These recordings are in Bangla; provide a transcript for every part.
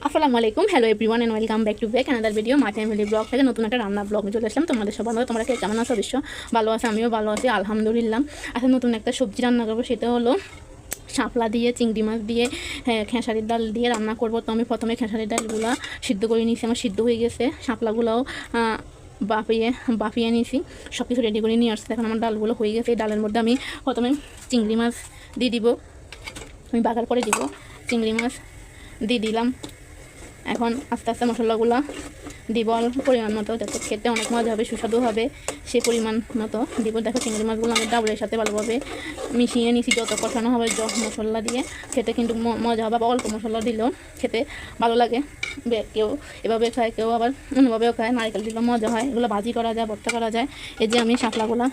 আসসালামু আলাইকুম, hello everyone and welcome back to back another video my family blog থেকে নতুন একটা রান্না ব্লগ চলে আসলাম তোমাদের সবার মধ্যে। তোমরা কেমন আছো? অবশ্য ভালো আছে, আমিও ভালো আছি আলহামদুলিল্লাহ। আচ্ছা, নতুন একটা সবজি রান্না করবো, সেটা হলো শাপলা দিয়ে চিংড়ি মাছ দিয়ে খেসারির ডাল দিয়ে রান্না করবো। তো আমি প্রথমে খেসারির ডালগুলো সিদ্ধ করে নিয়েছি, আমার সিদ্ধ হয়ে গেছে। শাপলাগুলোও বাফিয়ে নিয়েছি, সব কিছু রেডি করে নিয়ে আসছে। এখন আমার ডালগুলো হয়ে গেছে। এই ডালের মধ্যে আমি প্রথমে চিংড়ি মাছ দিয়ে দিব, আমি বাগার করে দিব। চিংড়ি মাছ দিয়ে দিলাম। এখন আস্তে আস্তে মশলাগুলো দিব অল্প পরিমাণ মতো, যাতে খেতে অনেক মজা হবে, সুস্বাদু হবে, সেই পরিমাণ মতো দিব। দেখো, চিংড়ি মাছগুলো আমি ডাউলের সাথে ভালোভাবে মিশিয়ে নিছি। যত কষানো হবে মশলা দিয়ে খেতে কিন্তু মজা হবে। বা অল্প মশলা দিলেও খেতে ভালো লাগে। কেউ এভাবে খায়, কেউ আবার অন্যভাবেও খায়। নারকেল দিলেও মজা হয়। এগুলো ভাজি করা যায়, ভর্তা করা যায়। এই যে আমি শাপলাগুলো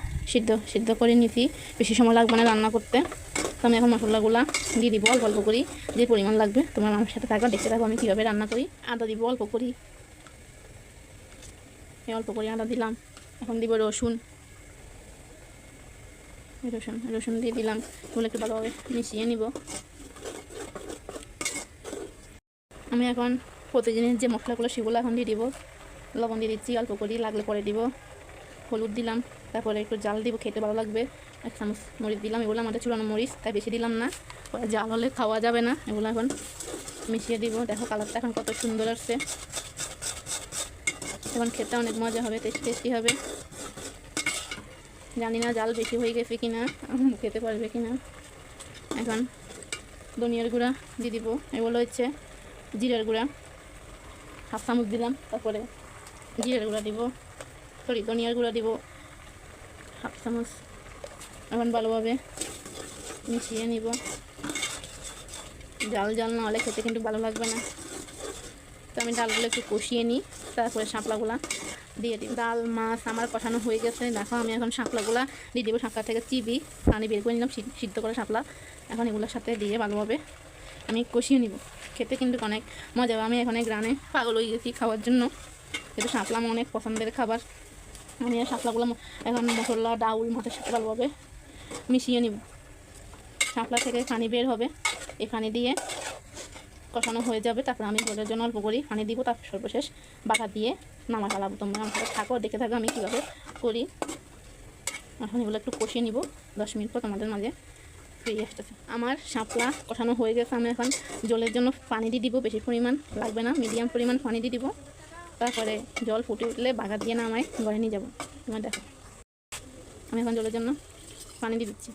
সিদ্ধ করে নিছি, বেশি সময় লাগবে না রান্না করতে। তো আমি এখন মশলাগুলো দিয়ে দিব অল্প অল্প করি, যে পরিমাণ লাগবে। তোমার আমার সাথে থাকবে, দেখতে থাকবো আমি কীভাবে রান্না করি। আদা দিব অল্প করি, অল্প করে আদা দিলাম। এখন দিব রসুন দিয়ে দিলাম। এগুলো একটু ভালোভাবে মিশিয়ে নিব। আমি এখন প্রতিদিনের যে মশলাগুলো সেগুলো এখন দিয়ে দিব। লবণ দিয়ে দিচ্ছি অল্প করে, লাগলে পরে দিব। হলুদ দিলাম, তারপরে একটু জাল দিব, খেতে ভালো লাগবে। 1 চামচ মরিচ দিলাম, এগুলো আমাদের চুলানো মরিচ, তাই বেশি দিলাম না, জাল হলে খাওয়া যাবে না। এগুলো এখন মিশিয়ে দিব। দেখো কালারটা এখন কত সুন্দর আসছে। এখন খেতে অনেক মজা হবে, টেস্টি হবে। জানি না জাল বেশি হয়ে গেছে কিনা, খেতে পারবে কিনা। এখন ধনিয়ার গুঁড়া দিয়ে দিব। এগুলো হচ্ছে জিরার গুঁড়া, 1/2 চামচ দিলাম। তারপরে জিরার গুঁড়া দিব, ধনিয়ার গুঁড়া দিব 1/2 চামচ। এখন ভালোভাবে মিশিয়ে নিব। জাল না হলে খেতে কিন্তু ভালো লাগবে না। তো আমি ডালগুলো একটু কষিয়ে নিই, তারপরে শাপলাগুলা দিয়ে দিই। ডাল মাছ আমার কষানো হয়ে গেছে। দেখো, আমি এখন শাপলাগুলা দিয়ে দেবো। শাপলা থেকে চিবি পানি বের করে নিলাম, সিদ্ধ করে শাপলা। এখন এগুলোর সাথে দিয়ে ভালোভাবে আমি কষিয়ে নিব। খেতে কিন্তু অনেক মজা হবে। আমি এখন গ্রানে পাগল হয়ে গেছি খাওয়ার জন্য, কিন্তু শাপলা আমার অনেক পছন্দের খাবার। আমি শাপলাগুলো এখন মশলা ডাউল মাছের সাথে ভালোভাবে মিশিয়ে নিব। শাপলা থেকে পানি বের হবে, এই পানি দিয়ে কষানো হয়ে যাবে। তারপর আমি ঝোলের জন্য অল্প করে পানি দিব, তারপর সর্বশেষ বাটা দিয়ে নামা ফেলাবো। তোমরা আমার সাথে থাকো, দেখে থাকো আমি কীভাবে করি। এখন এগুলো একটু কষিয়ে নিব। 10 মিনিট পর তোমাদের মাঝে ফিরে আসতেছে। আমার শাপলা কষানো হয়ে গেছে। আমি এখন জলের জন্য পানি দিয়ে দিব, বেশি পরিমাণ লাগবে না, মিডিয়াম পরিমাণ পানি দিয়ে দিব। তারপরে জল ফুটে উঠলে বাগার দিয়ে নামায় ঘরে নিয়ে যাবো। তোমার দেখো, আমি এখন জলের জন্য পানি দিয়ে দিচ্ছি।